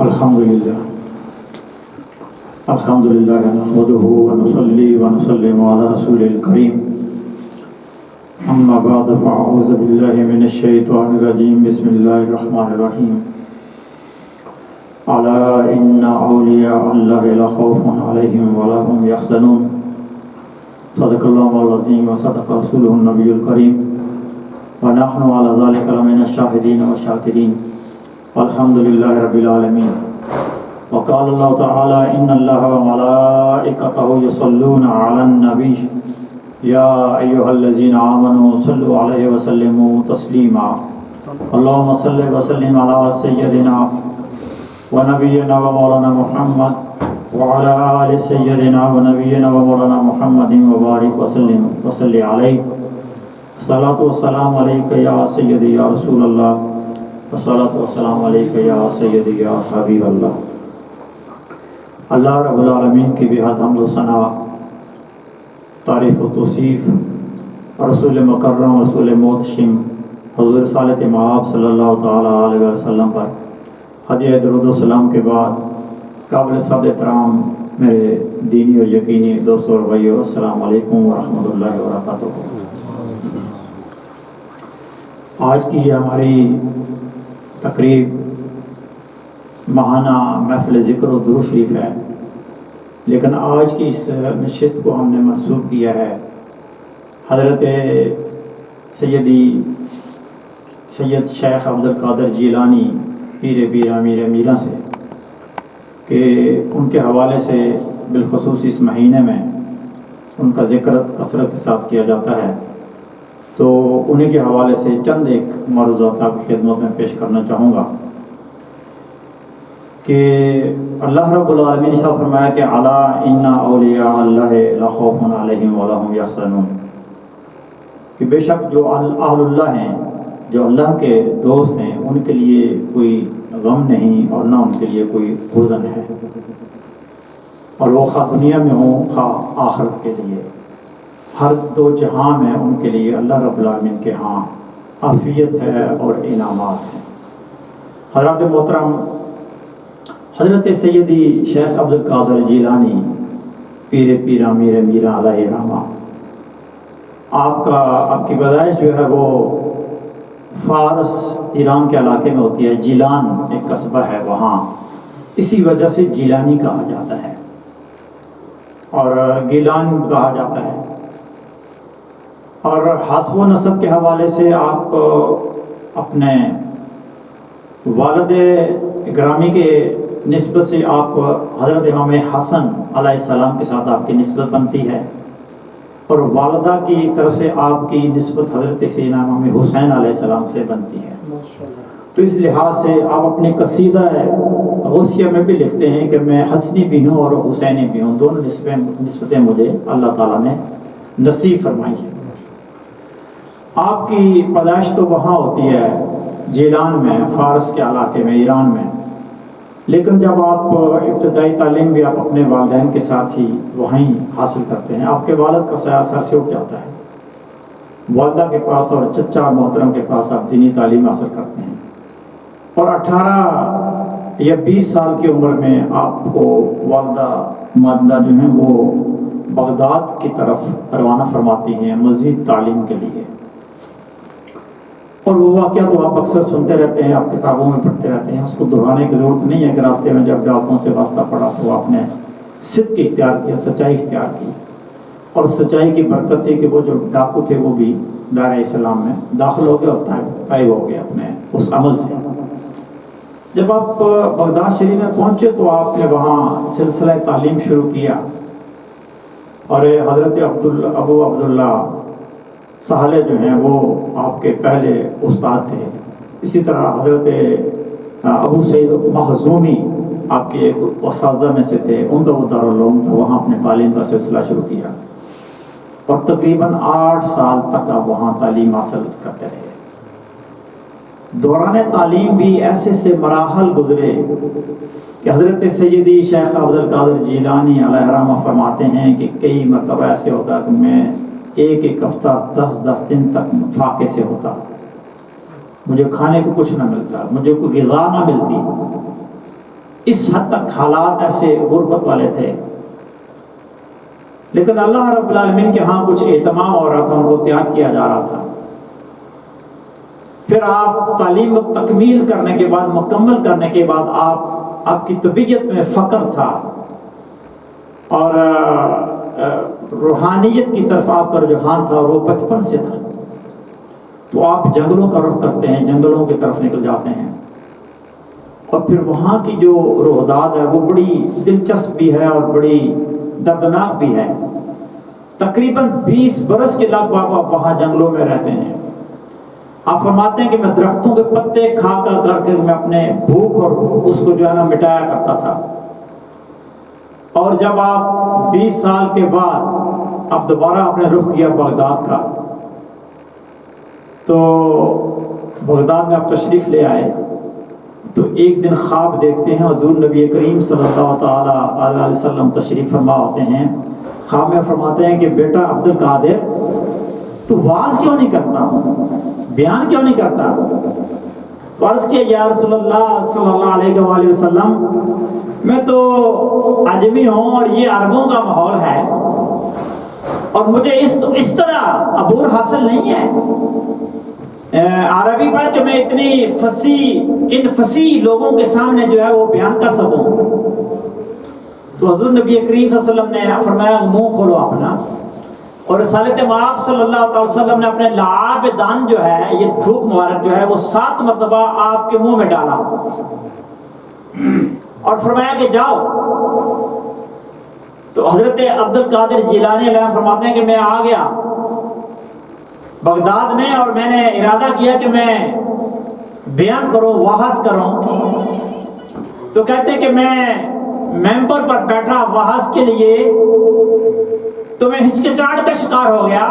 الحمدللہ نحمده ونصلي ونسلم على رسول الكريم اما بعد فاعوذ باللہ من الشیطان الرجیم بسم اللہ الرحمن الرحیم الا ان اولیاء اللہ لا خوف علیہم ولا هم یحزنون صدق اللہ العظیم وصدق رسولہ النبی الکریم ونحن على ذلك لمن الشاہدین والشاکرین الحمد للہ رب العالمین وقال اللہ تعالی ان اللہ وملائکتہ یصلون علی النبی یا ایہا الذین آمنوا صلوا علیہ وسلموا تسلیما اللہم صلی وسلم علی سیدنا ونبینا ومولانا محمد وعلى آل سیدنا ونبینا ومولانا محمد وبارک وسلم وصلی علیہ الصلاۃ والسلام علیک یا سیدی یا رسول اللہ الصلاۃ والسلام علیک یا سیدی یا حبیب اللہ۔ اللہ رب العالمین کی بحد حمد و ثنا، تعریف و توصیف رسول مکرم رسول محتشم حضور رسالت مآب صلی اللہ تعالیٰ علیہ وسلم پر ہدیہ درود و سلام کے بعد قابل صد احترام میرے دینی اور یقینی دوستوں اور بھائیو، السلام علیکم ورحمۃ اللہ وبرکاتہ۔ آج کی یہ ہماری تقریب ماہانہ محفل ذکر و درود شریف ہے، لیکن آج کی اس نشست کو ہم نے منسوب کیا ہے حضرت سید شیخ عبدالقادر جیلانی پیر امیر میرا سے، کہ ان کے حوالے سے بالخصوص اس مہینے میں ان کا ذکر کثرت کے ساتھ کیا جاتا ہے، تو انہیں کے حوالے سے چند ایک معروضات آپ کی خدمت میں پیش کرنا چاہوں گا کہ اللہ رب العالمین نے فرمایا کہ الا ان اولیاء اللہ لا خوف علیہم ولا هم یحزنون، کہ بے شک جو اہل اللہ ہیں، جو اللہ کے دوست ہیں، ان کے لیے کوئی غم نہیں اور نہ ان کے لیے کوئی حزن ہے، اور وہ خواہ دنیا میں ہوں خواہ آخرت کے لیے، ہر دو جہاں میں ان کے لیے اللہ رب العالمین کے ہاں عافیت ہے اور انعامات ہیں۔ حضرت محترم حضرت سیدی شیخ عبدالقادر جیلانی پیر امیر میرا علیہ رحمہ، آپ کی پیدائش جو ہے وہ فارس ایران کے علاقے میں ہوتی ہے، جیلان ایک قصبہ ہے وہاں، اسی وجہ سے جیلانی کہا جاتا ہے اور گیلان کہا جاتا ہے۔ اور حسب و نسب کے حوالے سے آپ اپنے والد گرامی کے نسبت سے آپ حضرت امام حسن علیہ السلام کے ساتھ آپ کی نسبت بنتی ہے، اور والدہ کی طرف سے آپ کی نسبت حضرت سیدنا امام حسین علیہ السلام سے بنتی ہے۔ تو اس لحاظ سے آپ اپنے قصیدہ غوثیہ میں بھی لکھتے ہیں کہ میں حسنی بھی ہوں اور حسینی بھی ہوں، دونوں نسبتیں مجھے اللہ تعالیٰ نے نصیب فرمائی ہے۔ آپ کی پیدائش تو وہاں ہوتی ہے جیلان میں، فارس کے علاقے میں، ایران میں، لیکن جب آپ ابتدائی تعلیم بھی آپ اپنے والدین کے ساتھ ہی وہیں حاصل کرتے ہیں، آپ کے والد کا سایہ سر سے اٹھ جاتا ہے، والدہ کے پاس اور چچا محترم کے پاس آپ دینی تعلیم حاصل کرتے ہیں، اور 18 یا 20 سال کی عمر میں آپ کو والدہ ماجدہ جو ہیں وہ بغداد کی طرف روانہ فرماتی ہیں مزید تعلیم کے لیے۔ اور وہ واقعہ تو آپ اکثر سنتے رہتے ہیں، آپ کتابوں میں پڑھتے رہتے ہیں، اس کو دہرانے کی ضرورت نہیں ہے کہ راستے میں جب ڈاکوں سے واسطہ پڑا تو آپ نے صدق اختیار کیا، سچائی اختیار کی، اور سچائی کی برکت تھی کہ وہ جو ڈاکو تھے وہ بھی دائرہ اسلام میں داخل ہو گئے اور طائب ہو گئے اپنے اس عمل سے۔ جب آپ بغداد شریف میں پہنچے تو آپ نے وہاں سلسلہ تعلیم شروع کیا، اور حضرت ابو عبداللہ سہلے جو ہیں وہ آپ کے پہلے استاد تھے، اسی طرح حضرت ابو سعید مخزومی آپ کے ایک اساتذہ میں سے تھے، ان کا وہ دارالعلوم تھا، وہاں اپنے تعلیم کا سلسلہ شروع کیا، اور تقریباً 8 سال تک آپ وہاں تعلیم حاصل کرتے رہے۔ دوران تعلیم بھی ایسے سے مراحل گزرے کہ حضرت سیدی شیخ عبدالقادر جیلانی علیہ رحمہ فرماتے ہیں کہ کئی مرتبہ ایسے ہوتا کہ میں ایک ہفتہ 10 دن تک فاقے سے ہوتا، مجھے کھانے کو کچھ نہ ملتا، مجھے کوئی غذا نہ ملتی، اس حد تک حالات ایسے غربت والے تھے، لیکن اللہ رب العالمین کے ہاں کچھ اہتمام ہو رہا تھا، ان کو تیار کیا جا رہا تھا۔ پھر آپ تعلیم تکمیل کرنے کے بعد، مکمل کرنے کے بعد آپ کی طبیعت میں فقر تھا اور روحانیت کی طرف آپ کا رجحان تھا، اور وہ بچپن سے تھا، تو آپ جنگلوں کا رخ کرتے ہیں، جنگلوں کی طرف نکل جاتے ہیں، اور پھر وہاں کی جو رعداد ہے وہ بڑی دلچسپ بھی ہے اور بڑی دردناک بھی ہے۔ تقریباً 20 برس کے لگ بھگ آپ وہاں جنگلوں میں رہتے ہیں۔ آپ فرماتے ہیں کہ میں درختوں کے پتے کھا کر کے میں اپنے بھوک اور اس کو جو ہے نا مٹایا کرتا تھا، اور جب آپ 20 سال کے بعد آپ دوبارہ اپنے رخ کیا بغداد کا، تو بغداد میں آپ تشریف لے آئے، تو ایک دن خواب دیکھتے ہیں، حضور نبی کریم صلی اللہ تعالیٰ علیہ وسلم تشریف فرما ہوتے ہیں، خواب میں فرماتے ہیں کہ بیٹا عبد القادر، تو واز کیوں نہیں کرتا، بیان کیوں نہیں کرتا؟ تو عرض کیا یا رسول اللہ صلی اللہ علیہ وآلہ وسلم، میں تو عجمی ہوں اور یہ عربوں کا ماحول ہے، اور مجھے اس طرح عبور حاصل نہیں ہے عربی پڑھ کے میں اتنی فصیح لوگوں کے سامنے جو ہے وہ بیان کر سکوں۔ تو حضور نبی کریم صلی اللہ علیہ وسلم نے فرمایا منہ کھولو اپنا، اور رسالت مآب صلی اللہ علیہ وسلم نے اپنے لعاب دان جو ہے، یہ تھوک مبارک جو ہے وہ 7 مرتبہ آپ کے منہ میں ڈالا اور فرمایا کہ جاؤ۔ تو حضرت عبد القادر جیلانی علیہ فرماتے ہیں کہ میں آ گیا بغداد میں، اور میں نے ارادہ کیا کہ میں بیان کروں، وعظ کروں، تو کہتے ہیں کہ میں ممبر پر بیٹھا وعظ کے لیے، تو میں ہچکچاہٹ کا شکار ہو گیا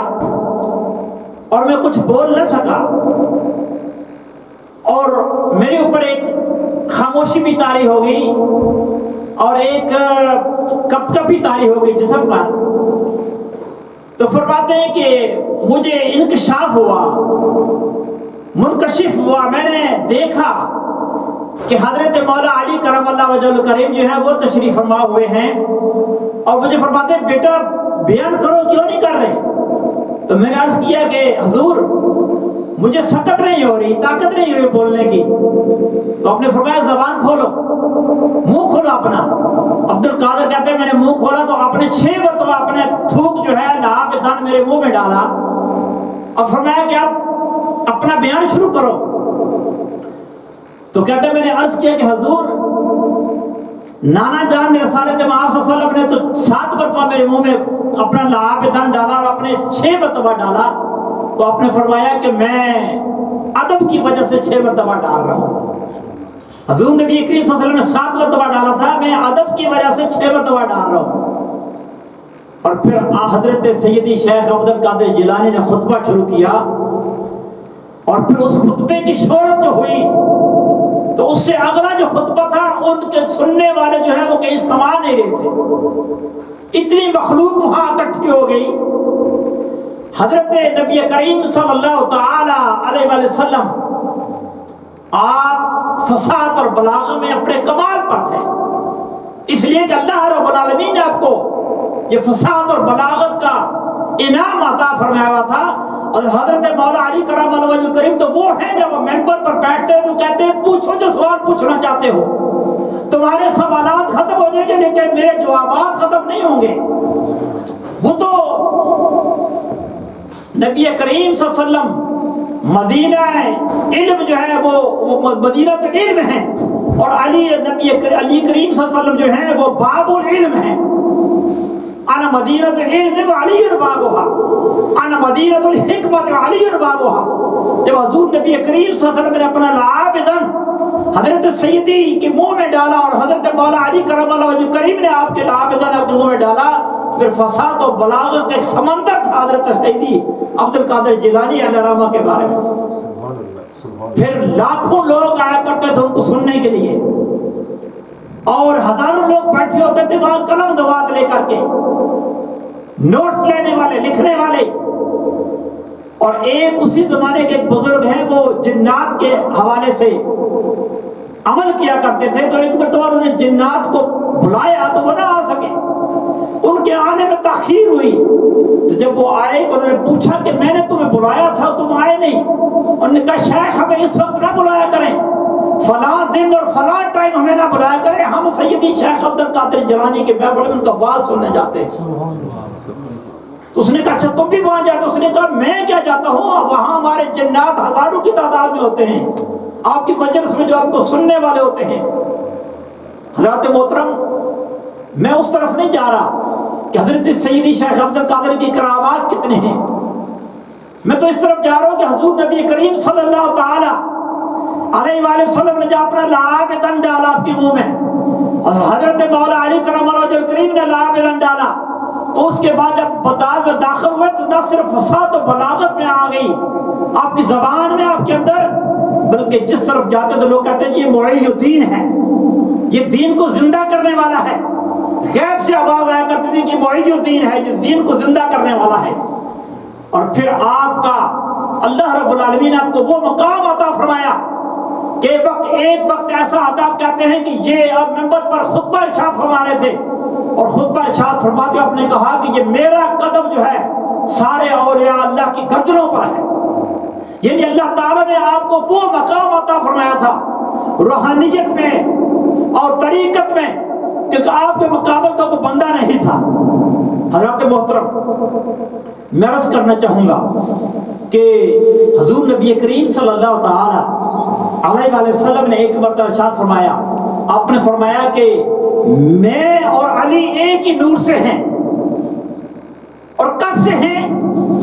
اور میں کچھ بول نہ سکا، اور میرے اوپر ایک خاموشی بھی طاری ہو گئی اور ایک کپ کپی طاری ہو گئی جسم پر۔ تو فرماتے ہیں کہ مجھے انکشاف ہوا، منکشف ہوا، میں نے دیکھا کہ حضرت مولا علی کرم اللہ وجہ الکریم جو ہے وہ تشریف فرما ہوئے ہیں، اور مجھے فرماتے ہیں بیٹا بیان کرو، کیوں نہیں کر رہے؟ تو میں نے عرض کیا کہ حضور مجھے سکت نہیں ہو رہی، طاقت نہیں ہو رہی بولنے کی۔ تو آپ نے فرمایا زبان کھولو، منہ کھولو اپنا۔ عبد القادر کہتے ہیں میں نے منہ کھولا تو آپ نے 6 مرتبہ اپنے تھوک جو ہے لعاب دان میرے منہ میں ڈالا، اور فرمایا کہ آپ اپنا بیان شروع کرو۔ تو کہتے ہیں میں نے عرض کیا کہ حضور نانا جان نے رسالت مآب صلی اللہ علیہ وسلم نے تو 7 مرتبہ میرے منہ میں اپنا لعاب دان ڈالا اور اپنے 6 مرتبہ ڈالا، تو آپ نے فرمایا کہ میں ادب کی وجہ سے 6 مرتبہ ڈال رہا ہوں۔ حضور نبی کریم صلی اللہ علیہ وسلم نے 7 مرتبہ ڈالا تھا، میں ادب کی وجہ سے 6 مرتبہ ڈال رہا ہوں۔ اور پھر حضرت سیدی شیخ عبد القادر جیلانی نے خطبہ شروع کیا، اور پھر اس خطبے کی شہرت جو ہوئی تو اس سے اگلا جو خطبہ تھا ان کے سننے والے جو ہیں وہ کہیں سما نہیں رہے تھے، اتنی مخلوق وہاں اکٹھی ہو گئی۔ حضرت نبی کریم صلی اللہ تعالی علیہ وآلہ وسلم آپ فصاحت اور بلاغت میں اپنے کمال پر تھے، اس لیے کہ اللہ رب العالمین نے آپ کو یہ فصاحت اور بلاغت کا انعام عطا فرمایا ہوا تھا۔ اور حضرت مولا علی کرم اللہ وجہ الکریم تو وہ ہیں جب ممبر پر بیٹھتے ہیں تو کہتے ہیں پوچھو جو سوال پوچھنا چاہتے ہو، تمہارے سوالات ختم ہو جائیں گے لیکن میرے جوابات ختم نہیں ہوں گے۔ وہ تو نبی کریم صلی اللہ علیہ وسلم مدینہ علم جو ہے وہ مدینہ تو علم ہے، اور علی کریم صلی اللہ علیہ وسلم جو ہیں وہ باب العلم ہے۔ انا مدینہ العلم و علی بابها، انا مدینہ الحکمت و علی بابها۔ جب حضور نبی کریم صلی اللہ علیہ وسلم نے اپنا لعاب دن حضرت سیدی کے منہ میں ڈالا اور حضرت مولا علی کرم اللہ وجہ کریم نے آپ کے لعاب دن اپنے منہ میں ڈالا، پھر فصاحت و بلاغت کا ایک سمندر تھا حضرت سیدی عبد القادر جیلانی علیہ رحمہ کے بارے میں۔ پھر لاکھوں لوگ آیا کرتے تھے ان کو سننے کے لیے، اور ہزاروں لوگ بیٹھے ہوتے تھے وہاں قلم دوات لے کر کے، نوٹس لینے والے، لکھنے والے۔ اور ایک اسی زمانے کے ایک بزرگ ہیں وہ جنات کے حوالے سے عمل کیا کرتے تھے، تو ایک مرتبہ انہوں نے جنات کو بلایا تو وہ نہ آ سکے، ان کے آنے میں تاخیر ہوئی، تو جب وہ آئے تو انہوں نے پوچھا کہ میں نے تمہیں بلایا تھا تم آئے نہیں۔ انہوں نے کہا شیخ ہمیں اس وقت نہ بلایا کریں، فلاں دن اور فلاں ٹائم ہمیں نہ بلایا کریں، ہم سیدی شیخ عبد القادر جیلانی کے محفل میں ان کا واعظ سننے جاتے ہیں۔ تو اس نے کہا اچھا تم بھی وہاں جاتے؟ اس نے کہا میں کیا جاتا ہوں، وہاں ہمارے جنات ہزاروں کی تعداد میں ہوتے ہیں، آپ کی مجلس میں جو آپ کو سننے والے ہوتے ہیں۔ حضرات محترم، میں اس طرف نہیں جا رہا کہ حضرت سیدی شیخ عبد القادر کی کرامات کتنے ہیں، میں تو اس طرف جا رہا ہوں کہ حضور نبی کریم صلی اللہ تعالی علیہ وآلہ وسلم نے جب اپنا لعابتن ڈالا آپ کے منہ میں، اور حضرت مولا علی کرم اللہ وجہ کریم نے لعابتن ڈالا، تو اس کے بعد جب بدار میں داخل ہوئے تو نہ صرف فصاحت و بلاغت میں آ گئی آپ کی زبان میں، آپ کے اندر، بلکہ جس طرف جاتے تو لوگ کہتے ہیں یہ معی الدین ہے، یہ دین کو زندہ کرنے والا ہے۔ غیب سے آواز آیا کرتی تھی کہ معی الدین ہے، جس دین کو زندہ کرنے والا ہے۔ اور پھر آپ کا اللہ رب العالمین نے آپ کو وہ مقام عطا فرمایا کہ ایک وقت ایسا آتا، آپ کہتے ہیں کہ یہ اب منبر پر خطبہ ارشاد فرما رہے تھے، اور خطبہ ارشاد فرماتے آپ نے کہا کہ یہ میرا قدم جو ہے سارے اولیاء اللہ کی گردنوں پر ہے، یعنی اللہ تعالیٰ نے آپ کو وہ مقام عطا فرمایا تھا روحانیت میں اور طریقت میں، کیونکہ آپ کے مقابل کا کوئی بندہ نہیں تھا۔ حضرات محترم، میں عرض کرنا چاہوں گا کہ حضور نبی کریم صلی اللہ تعالی علیہ وآلہ وسلم نے ایک مرتبہ ارشاد فرمایا، آپ نے فرمایا کہ میں اور علی ایک ہی نور سے ہیں۔ اور کب سے ہیں؟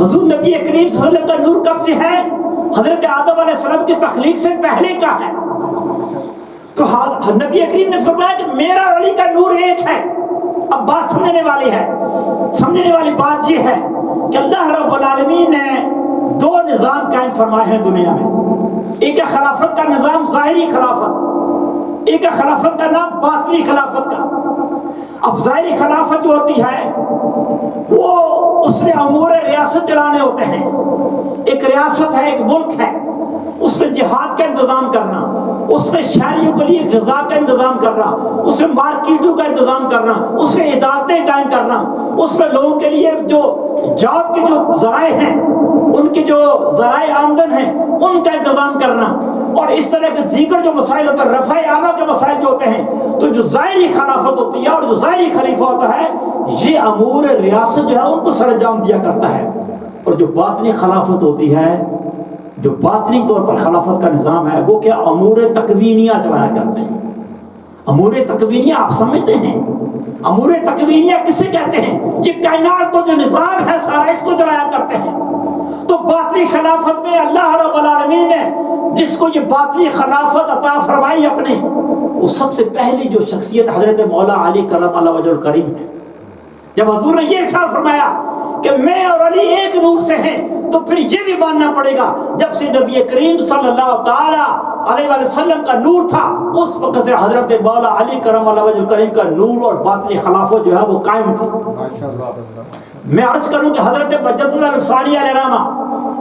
حضور نبی کریم صلی اللہ علیہ وسلم کا نور کب سے ہے؟ حضرت آدم علیہ السلام کی تخلیق سے پہلے کا ہے۔ تو نبی کریم نے فرمایا کہ میرا اور علی کا نور ایک ہے۔ اب بات سمجھنے والی ہے، سمجھنے والی بات یہ ہے کہ اللہ رب العالمین نے دو نظام قائم فرمائے ہیں دنیا میں، ایک ہے خلافت کا نظام، ظاہری خلافت، ایک ہے خلافت کا نام باطنی خلافت کا۔ اب ظاہری خلافت جو ہوتی ہے وہ اس نے امور ریاست چلانے ہوتے ہیں، ایک ریاست ہے، ایک ملک ہے، اس میں جہاد کا انتظام کرنا، اس میں شہریوں کے لیے غذا کا انتظام کرنا، اس میں مارکیٹوں کا انتظام کرنا، اس میں عدالتیں قائم کرنا، اس میں لوگوں کے لیے جو جاب کے جو ذرائع ہیں، ان کے جو ذرائع آمدن ہیں ان کا انتظام کرنا، اور اس طرح کے دیگر جو مسائل ہوتے ہیں، رفع عامہ کے مسائل جو ہوتے ہیں۔ تو جو ظاہری خلافت ہوتی ہے اور جو ظاہری خلیفہ ہوتا ہے، یہ امور ریاست جو ہے ان کو سر انجام دیا کرتا ہے۔ اور جو باطنی خلافت ہوتی ہے، جو باطنی طور پر خلافت کا نظام ہے، وہ کیا امور تکوینیہ چلایا کرتے ہیں۔ امور تکوینیہ آپ سمجھتے ہیں؟ امور تکوینیہ کسے کہتے ہیں؟ یہ کائنات کو جو نظام ہے سارا اس کو چلایا کرتے ہیں۔ تو باطنی خلافت میں اللہ رب العالمین نے جس کو یہ باطنی خلافت عطا فرمائی اپنے، وہ سب سے پہلی جو شخصیت حضرت مولا علی کرم اللہ وجہ الکریم ہے۔ جب حضور نے یہ ارشاد فرمایا کہ میں اور علی ایک نور سے ہیں، تو پھر یہ بھی ماننا پڑے گا جب سے نبی کریم صلی اللہ تعالی علیہ وآلہ وسلم کا نور تھا، اس وقت سے حضرت مولا علی کرم اللہ وجہ الکریم کا نور اور باطنی خلافت جو ہے وہ قائم تھی۔ میں عرض کروں کہ حضرت مجدد الفسانی علیہ رحمہ،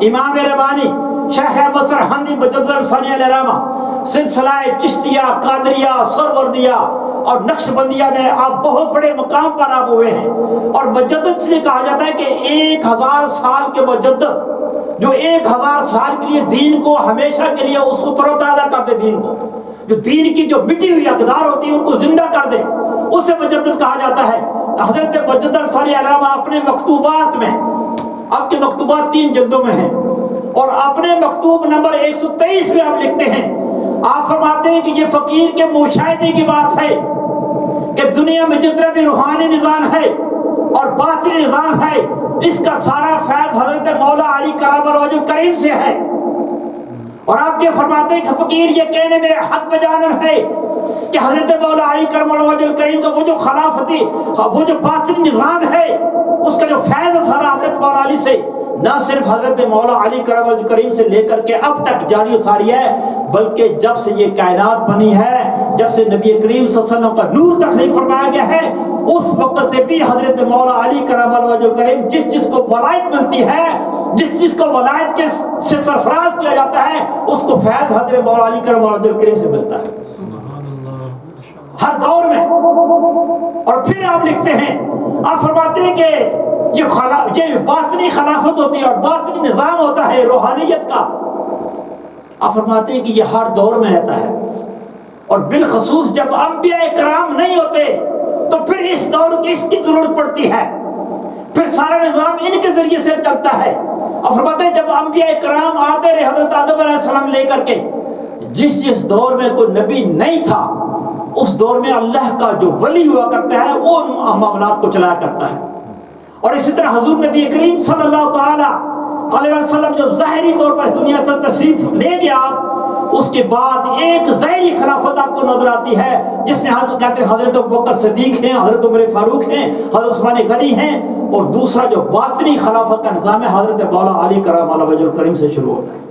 امام ربانی شیخ احمد سرہندی مجدد الفسانی علیہ رحمہ، سلسلہ چشتیہ، قادریہ، سہروردیہ اور نقشبندیہ میں آپ بہت بڑے مقام پر آپ ہوئے ہیں۔ اور مجدد سے کہا جاتا ہے کہ 1000 سال کے مجدد جو 1000 سال کے لیے دین کو ہمیشہ کے لیے اس کو تر و تازہ کر دے، دین کو جو دین کی جو مٹی ہوئی اقدار ہوتی ہے ان کو زندہ کر دے، اسے مجدد کہا جاتا ہے۔ حضرت مجدد الفسانی علیہ رحمہ اپنے مکتوبات میں، آپ کے مکتوبات 3 جلدوں میں ہیں، اور اپنے مکتوب نمبر 123 میں آپ لکھتے ہیں، آپ فرماتے ہیں کہ یہ فقیر کے مشاہدے کی بات ہے کہ دنیا میں جتنا بھی روحانی نظام ہے اور باطنی نظام ہے، اس کا سارا فیض حضرت مولا علی کرم اللہ وجہ الکریم سے ہے۔ اور آپ یہ فرماتے ہیں کہ فقیر یہ کہنے میں حق بجانب ہے کہ حضرت مولا علی کرم اللہ وجہ الکریم کا وہ جو خلافتی، وہ جو باطنی نظام ہے، اس کا جو فیض سارا حضرت مولا علی سے، نہ صرف حضرت مولا علی کرم اللہ وجہ الکریم سے لے کر کے اب تک جاری و ساری ہے، بلکہ جب سے یہ کائنات بنی ہے، جب سے نبی کریم صلی اللہ علیہ وسلم کا نور تخلیق فرمایا گیا ہے، اس وقت سے بھی حضرت مولا علی کرم اللہ وجہ کریم جس کو ولایت ملتی ہے، جس کو ولایت کے سے سرفراز کیا جاتا ہے، اس کو فیض حضرت مولا علی کرم اللہ وجہ کریم سے ملتا ہے ہر دور میں۔ اور پھر آپ لکھتے ہیں، آپ فرماتے ہیں کہ یہ باطنی خلافت ہوتی ہے اور باطنی نظام ہوتا ہے روحانیت کا۔ آپ فرماتے ہیں کہ یہ ہر دور میں رہتا ہے، اور بالخصوص جب انبیاء کرام نہیں ہوتے تو پھر اس دور کی اس کی ضرورت پڑتی ہے، پھر سارا نظام ان کے ذریعے سے چلتا ہے۔ آپ فرماتے ہیں جب انبیاء کرام آتے رہے حضرت آدم علیہ السلام لے کر کے، جس دور میں کوئی نبی نہیں تھا، اس دور میں اللہ کا جو ولی ہوا کرتا ہے وہ معاملات کو چلایا کرتا ہے۔ اور اسی طرح حضور نبی کریم صلی اللہ تعالی علیہ وسلم جب ظاہری طور پر دنیا سے تشریف لے گیا، اس کے بعد ایک ظاہری خلافت آپ کو نظر آتی ہے جس میں ہم کہتے ہیں حضرت ابوبکر صدیق ہیں، حضرت عمر فاروق ہیں، حضرت عثمان غنی ہیں، اور دوسرا جو باطنی خلافت کا نظام ہے حضرت مولا علی کرم اللہ وجہ کریم سے شروع ہوتا ہے۔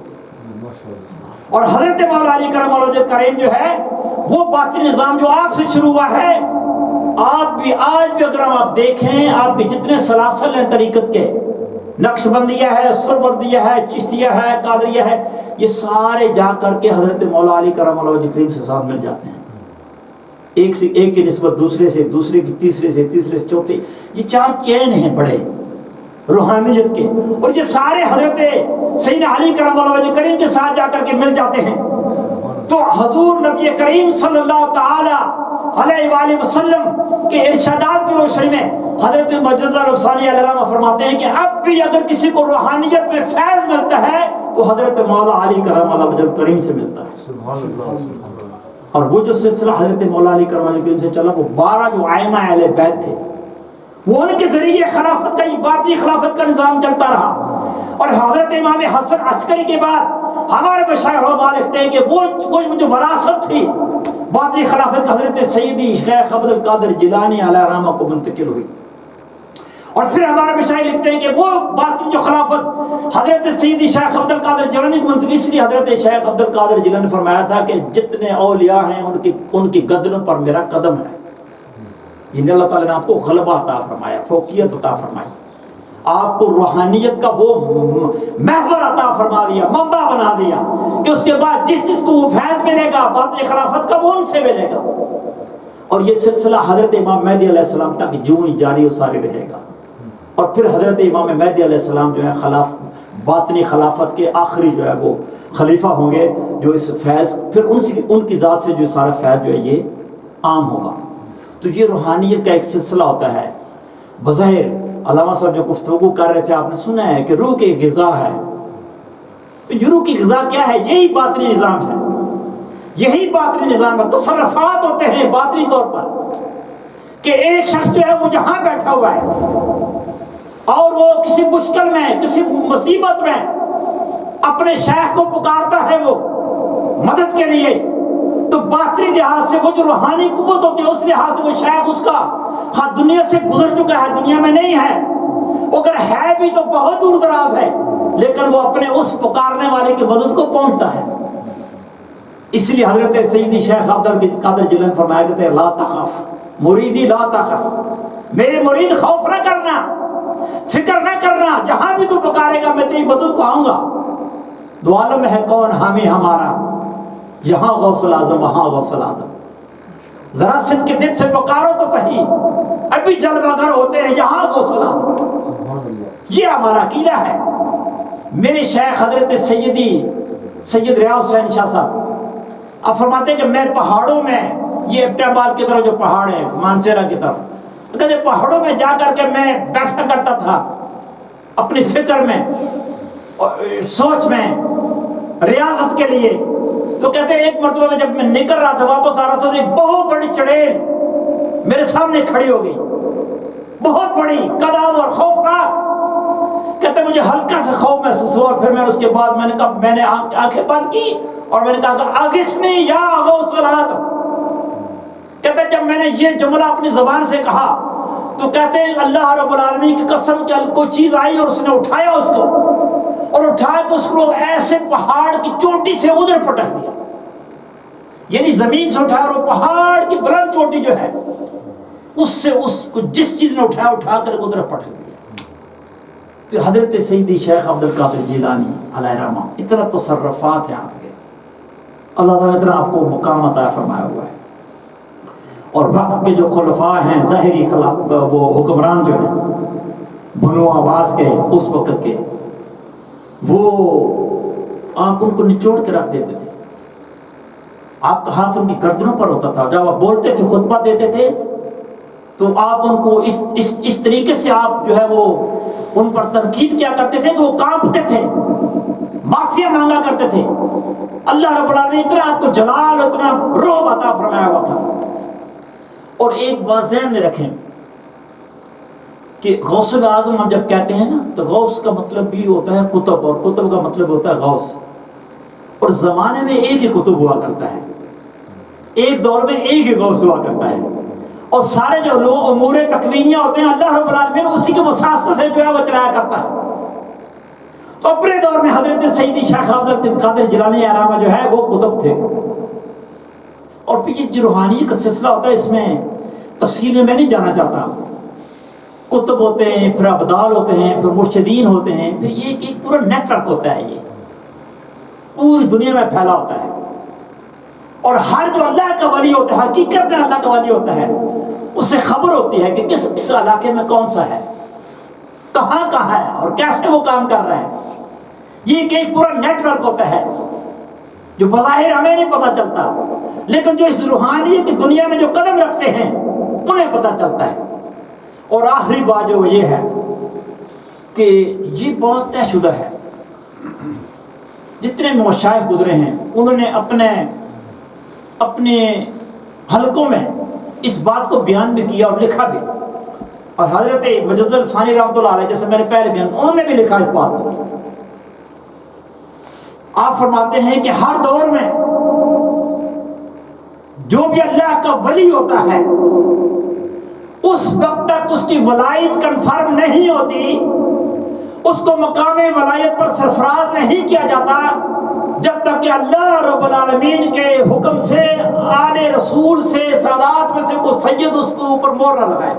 اور حضرت مولا علی کرم اللہ وجہ کریم جو ہے وہ باطنی نظام جو آپ سے شروع ہوا ہے، آپ بھی آج بھی اگر ہم آپ دیکھیں، آپ کے جتنے سلاسل ہیں طریقت کے، نقش بندیہ ہے، سروردیہ ہے، چشتیہ ہے، قادریہ ہے، یہ سارے جا کر کے حضرت مولا علی کرم اللہ وجہ کریم سے ساتھ مل جاتے ہیں، ایک کی نسبت دوسرے سے، دوسرے کی تیسرے سے، تیسرے سے چوتھے، یہ 4 چین ہیں بڑے روحانیت کے، اور یہ سارے حضرت سیدنا علی کرم اللہ وجہ کریم کے ساتھ جا کر کے مل جاتے ہیں۔ تو حضور نبی کریم صلی اللہ تعالی علیہ وآلہ وسلم کے ارشادات کی روشنی میں حضرت مجدد الفسانی علیہ السلام فرماتے ہیں کہ اب بھی اگر کسی کو روحانیت میں فیض ملتا ہے تو حضرت مولا علی کرم اللہ وجہ کریم سے ملتا ہے۔ سبحان اللہ۔ اور وہ جو سلسلہ حضرت مولا علی کرم اللہ کریم سے چلا، وہ 12 جو ائمہ اہل بیت تھے، وہ ان کے ذریعے خلافت کا، یہ باطنی خلافت کا نظام چلتا رہا۔ اور حضرت امام حسن عسکری کے بعد ہمارے مشائخ علماء لکھتے ہیں کہ وہ جو وراثت تھی باطنی خلافت کا حضرت سیدی شیخ عبد القادر جیلانی علیہ رحمہ کو منتقل ہوئی۔ اور پھر ہمارے مشائخ لکھتے ہیں کہ وہ باطنی جو خلافت حضرت سیدی شیخ عبد القادر جیلانی کو منتقل، اس لیے حضرت شیخ عبد القادر جیلانی نے فرمایا تھا کہ جتنے اولیاء ہیں ان کی گردنوں پر میرا قدم ہے۔ یعنی اللہ تعالیٰ نے آپ کو غلبہ عطا فرمایا، فوقیت عطا فرمائی، آپ کو روحانیت کا وہ محور عطا فرما دیا، منبع بنا دیا کہ اس کے بعد جس کو وہ فیض ملے گا باطنی خلافت کا، وہ ان سے ملے گا۔ اور یہ سلسلہ حضرت امام مہدی علیہ السلام تک یوں ہی جاری و ساری رہے گا۔ اور پھر حضرت امام مہدی علیہ السلام جو ہے باطنی خلافت کے آخری جو ہے وہ خلیفہ ہوں گے، جو اس فیض پھر ان کی ذات سے جو سارا فیض جو ہے یہ عام ہوگا۔ تو یہ روحانیت کا ایک سلسلہ ہوتا ہے۔ بظاہر علامہ صاحب جو گفتگو کر رہے تھے، آپ نے سنا ہے کہ روح کی غذا ہے، تو یہ روح کی غذا کیا ہے؟ یہی باطنی نظام ہے، یہی باطنی نظام ہے۔ تصرفات ہوتے ہیں باطنی طور پر کہ ایک شخص جو ہے وہ جہاں بیٹھا ہوا ہے اور وہ کسی مشکل میں، کسی مصیبت میں اپنے شیخ کو پکارتا ہے وہ مدد کے لیے، تو باطنی لحاظ سے وہ جو روحانی قوت ہوتی ہے اس لحاظ سے وہ شیخ اس کا ہاں دنیا سے گزر چکا ہے، دنیا میں نہیں ہے، اگر ہے بھی تو بہت دور دراز ہے، لیکن وہ اپنے اس پکارنے والے کی مدد کو پہنچتا ہے۔ اس لیے حضرت سیدی شیخ عبد القادر جیلانی فرمایا کرتے ہیں لا تخف مریدی لا تخف، میرے مرید خوف نہ کرنا، فکر نہ کرنا، جہاں بھی تو پکارے گا میں تیری مدد کو آؤں گا۔ دو عالم ہے کون حامی ہمارا، یہاں غوث الاعظم وہاں غوث الاعظم، ذرا صدق کے دل سے پکارو تو صحیح، ابھی جلوہ گر ہوتے ہیں یہاں غوث الاعظم۔ یہ ہمارا عقیدہ ہے۔ میرے شیخ حضرت سید ریاض حسین شاہ صاحب اب فرماتے ہیں کہ میں پہاڑوں میں، یہ ابن آباد کی طرف جو پہاڑ ہے مانسیرا کی طرف، کہتے پہاڑوں میں جا کر کے میں بیٹھا کرتا تھا اپنی فکر میں، سوچ میں، ریاضت کے لیے۔ تو کہتے ہیں ایک مرتبہ میں جب میں نکل رہا تھا واپس آ رہا تھا تو ایک بہت بڑی چڑیل میرے سامنے کھڑی ہو گئی، بہت بڑی، قدام اور خوفناک۔ کہتے مجھے ہلکا سا خوف محسوس ہوا، اور پھر میں اس کے بعد میں نے آنکھیں بند کی اور میں نے کہا کہ اغثنی یا غوث الاعظم۔ کہتے جب میں نے یہ جملہ اپنی زبان سے کہا تو کہتے ہیں اللہ رب العالمین کی قسم کہ کوئی چیز آئی اور اس نے اٹھایا اس کو، اور اٹھا کے اس کو ایسے پہاڑ کی چوٹی سے ادھر پٹک دیا۔ یعنی زمین سے اٹھایا اور وہ پہاڑ کی بلند چوٹی جو ہے اس سے اس کو جس چیز نے اٹھایا اٹھا کر ادھر پٹک دیا. تو حضرت سیدی شیخ عبد القادر جیلانی علیہ رحمہ اتنا تصرفات ہیں آپ کے، اللہ تعالیٰ اتنا آپ کو مقام عطا فرمایا ہوا ہے. اور وقت کے جو خلفاء ہیں ظاہری وہ حکمران جو ہیں بنو عباس کے اس وقت کے، وہ آپ ان کو نچوڑ کے رکھ دیتے تھے. آپ کا ہاتھ ان کی گردنوں پر ہوتا تھا. جب آپ بولتے تھے خطبہ دیتے تھے تو آپ ان کو اس طریقے سے آپ جو ہے وہ ان پر تنقید کیا کرتے تھے کہ وہ کانپتے تھے، معافیا مانگا کرتے تھے. اللہ رب العالمین اتنا آپ کو جلال اتنا رعب عطا فرمایا ہوا تھا. اور ایک بات ذہن میں رکھیں کہ غوث اعظم ہم جب کہتے ہیں نا تو غوث کا مطلب بھی ہوتا ہے کتب، اور کتب کا مطلب ہوتا ہے غوث. اور زمانے میں ایک ہی کتب ہوا کرتا ہے، ایک دور میں ایک ہی غوث ہوا کرتا ہے، اور سارے جو لوگ امور تکوینیہ ہوتے ہیں اللہ رب العالمین اسی کے وساطے سے جو ہے وہ چلایا کرتا ہے. تو اپنے دور میں حضرت سیدی شیخ عبد القادر جیلانی علامہ جو ہے وہ کتب تھے. اور پھر یہ جو روحانیت کا سلسلہ ہوتا ہے اس میں تفصیل میں نہیں جانا چاہتا. کتب ہوتے ہیں، پھر ابدال ہوتے ہیں، پھر مرشدین ہوتے ہیں، پھر یہ ایک پورا نیٹ ورک ہوتا ہے، یہ پوری دنیا میں پھیلا ہوتا ہے. اور ہر جو اللہ کا ولی ہوتا ہے، حقیقت میں اللہ کا ولی ہوتا ہے، اس سے خبر ہوتی ہے کہ کس کس علاقے میں کون سا ہے، کہاں کہاں ہے اور کیسے وہ کام کر رہے ہیں. یہ ایک پورا نیٹ ورک ہوتا ہے جو بظاہر ہمیں نہیں پتہ چلتا، لیکن جو اس روحانیت کی دنیا میں جو قدم رکھتے ہیں انہیں پتہ چلتا ہے. اور آخری بات جو یہ ہے کہ یہ بات طے شدہ ہے، جتنے مشائخ گزرے ہیں انہوں نے اپنے حلقوں میں اس بات کو بیان بھی کیا اور لکھا بھی. اور حضرت مجدد ثانی رحمۃ اللہ علیہ جیسے میں نے پہلے بیان انہوں نے بھی لکھا اس بات کو. آپ فرماتے ہیں کہ ہر دور میں جو بھی اللہ کا ولی ہوتا ہے اس وقت تک اس کی ولایت کنفرم نہیں ہوتی، اس کو مقام ولایت پر سرفراز نہیں کیا جاتا جب تک کہ اللہ رب العالمین کے حکم سے آل رسول سے سادات میں سے کوئی سید اس کے اوپر مہر نہ لگائے.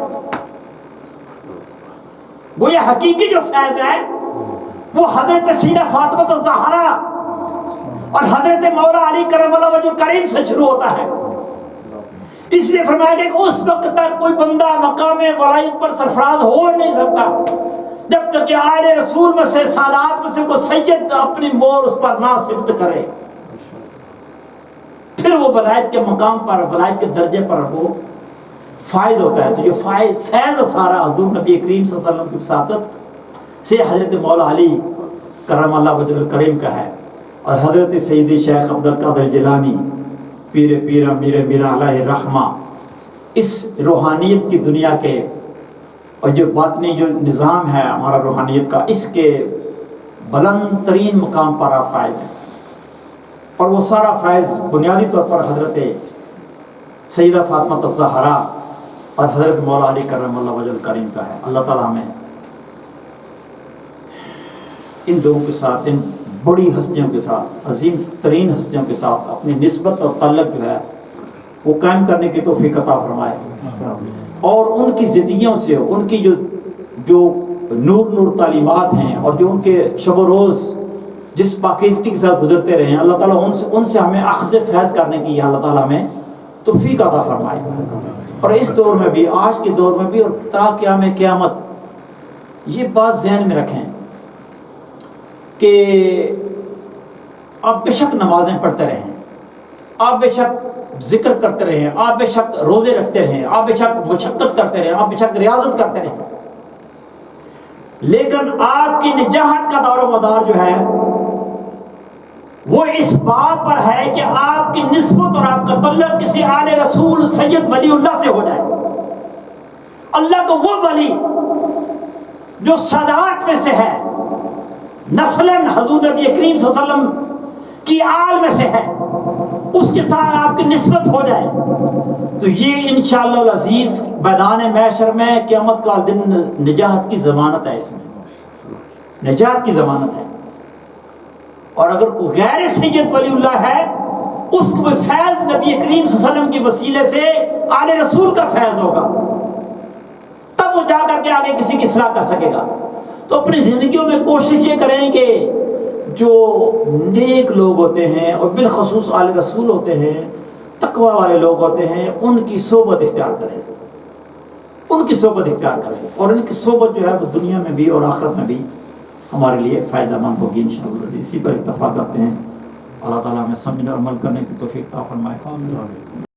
وہ یہ حقیقی جو فیض ہے وہ حضرت سیدہ فاطمہ الزہرا اور حضرت مولا علی کرم اللہ وجہ کریم سے شروع ہوتا ہے. اس لیے فرمایا گیا کہ اس وقت تک کوئی بندہ مقام ولایت پر سرفراز ہو نہیں سکتا جب تک کہ آل رسول میں سے سادات میں سے کوئی سید اپنی مہر اس پر نہ ثبت کرے. پھر وہ ولایت کے مقام پر، ولایت کے درجے پر وہ فائز ہوتا ہے. تو جو فیض سارا حضور نبی کریم صلی اللہ علیہ وسلم کی وساطت سے حضرت مولا علی کرم اللہ وجہ کریم کا ہے. اور حضرت سیدی شیخ عبد القادر جیلانی پیر پیرا میر میرا علیہ رحمہ اس روحانیت کی دنیا کے اور جو باطنی جو نظام ہے ہمارا روحانیت کا، اس کے بلند ترین مقام پر آپ فائز ہیں. اور وہ سارا فائز بنیادی طور پر حضرت سیدہ فاطمہ الزہرا اور حضرت مولا علی کرم اللہ وجہ کریم کا ہے. اللہ تعالیٰ ہمیں ان لوگوں کے ساتھ، ان بڑی ہستیوں کے ساتھ، عظیم ترین ہستیوں کے ساتھ اپنی نسبت اور تعلق جو ہے وہ قائم کرنے کی توفیق عطا فرمائے، اور ان کی زندگیوں سے ان کی جو نور تعلیمات ہیں اور جو ان کے شب و روز جس پاکیزگی کے ساتھ گزرتے رہے ہیں، اللہ تعالیٰ ان سے ہمیں اخذ فیض کرنے کی اللہ تعالیٰ ہمیں توفیق عطا فرمائے. اور اس دور میں بھی، آج کے دور میں بھی اور تا قیام قیامت یہ بات ذہن میں رکھیں کہ آپ بے شک نمازیں پڑھتے رہیں، آپ بے شک ذکر کرتے رہیں، آپ بے شک روزے رکھتے رہیں، آپ بے شک مشقت کرتے رہیں، آپ بے شک ریاضت کرتے رہیں، لیکن آپ کی نجاحت کا دار و مدار جو ہے وہ اس بات پر ہے کہ آپ کی نسبت اور آپ کا تعلق کسی آل رسول سید ولی اللہ سے ہو جائے. اللہ کو وہ ولی جو سادات میں سے ہے، نسلاً حضور نبی کریم صلی اللہ علیہ وسلم کی آل میں سے ہے، اس کے ساتھ آپ کی نسبت ہو جائے تو یہ انشاءاللہ العزیز میدان محشر میں قیامت کا دن نجات کی ضمانت ہے، اس میں نجات کی ضمانت ہے. اور اگر کوئی غیر سید ولی اللہ ہے اس کو فیض نبی کریم صلی اللہ علیہ وسلم کے وسیلے سے آل رسول کا فیض ہوگا، تب وہ جا کر کے آگے کسی کی اصلاح کر سکے گا۔ تو اپنی زندگیوں میں کوشش یہ کریں کہ جو نیک لوگ ہوتے ہیں اور بالخصوص آل رسول ہوتے ہیں، تقوی والے لوگ ہوتے ہیں، ان کی صحبت اختیار کریں، ان کی صحبت اختیار کریں، اور ان کی صحبت جو ہے وہ دنیا میں بھی اور آخرت میں بھی ہمارے لیے فائدہ مند ہوگی انشاءاللہ۔ اسی پر اتفاق کرتے ہیں۔ اللہ تعالیٰ ہمیں سمجھنے اور عمل کرنے کی توفیق عطا فرمائے۔